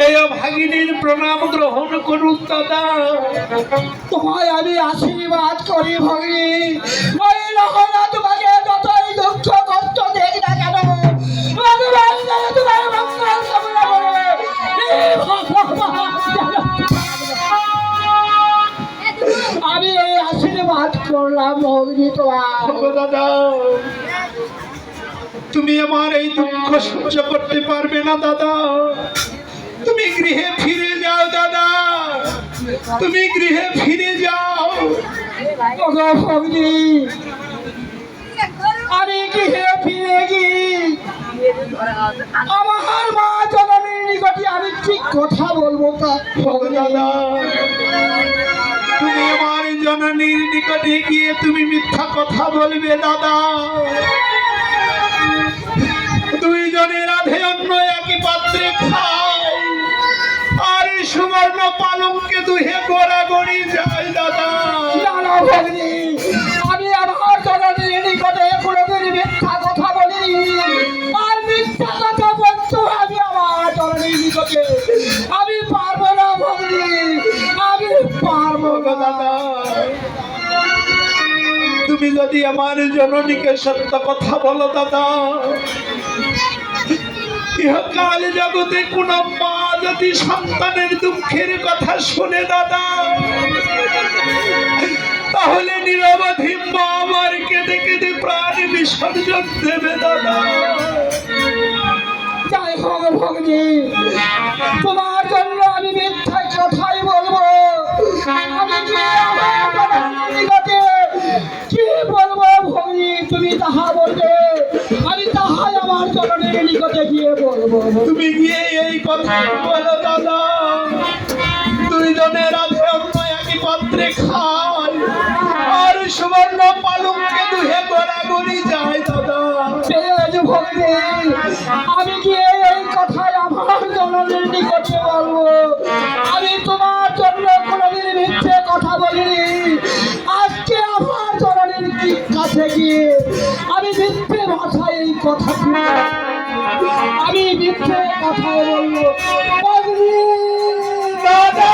এই ভাগিনীর প্রণাম গ্রহণ করুন দাদা। তোমায় আমি আশীর্বাদ করি ভগিনী। ওই রকমা তোমাকে যতই দুঃখ কষ্ট দেখ না কেন, তোমার মঙ্গল কামনা করে। আমি এই আশীর্বাদ করলাম ভগিনী তোমার। দাদা, তুমি আমার এই দুঃখ সহ্য করতে পারবে না দাদা। তুমি গৃহে ফিরে যাও দাদা, তুমি গৃহে ফিরে যাও। ভগিনী, আমি গৃহে ফিরে গিয়ে আমার মা জননীর নিকটে আমি ঠিক কথা বলবো। দাদা, তুমি আমার জননীর নিকটে গিয়ে তুমি মিথ্যা কথা বলবে দাদা। দুইজনে রাধে অন্য একই পাত্রে খায়, আর সুবর্ণ পালঙ্কে দুহে গড়াগড়ি যায় দাদা। ভগিনী, আমি আমার জননীর নিকটে কোনোদিন মিথ্যা কথা বলি, আর মিথ্যা কথা বলতো আমি আমার জননীর নিকটে আমি পারবো না ভগিনী, আমি পারবো না দাদা। তুমি যদি আমার জননীকে সত্য কথা বলো দাদা, ইহকাল জগতে কোন মা যদি সন্তানের দুঃখের কথা শুনে দাদা, তাহলে নিরবধি মা আমার কেঁদে কেঁদে প্রাণ বিসর্জন দেবে দাদা। যাই হোক ভগিনী, তোমার জন্য আমি মিথ্যা কথাই বলবো। আমি কি আমার জননীর নিকটে কি বলবো ভগিনী, তুমি তাহা বলবে, আমি তাহাই আমার জননীর নিকটে গিয়ে বলবো। তুমি গিয়ে এই কথা বলো দাদা। দুইজনে রাধে অন্য একই পাত্রে খায়, আর সুবর্ণ পালঙ্কে দুহে গড়াগড়ি যায় দাদা। ভগিনী, আমি গিয়ে এই কথাই আমার জননীর নিকটে বলবো। আমি তোমার জন্য কোনোদিন মিথ্যে কথা বলিনি। আজকে আমার জননীর কাছে গিয়ে আমি মিথ্যে ভাষায় এই কথা আমি মিথ্যে কথায় বলবো। ভগিনী, দাদা।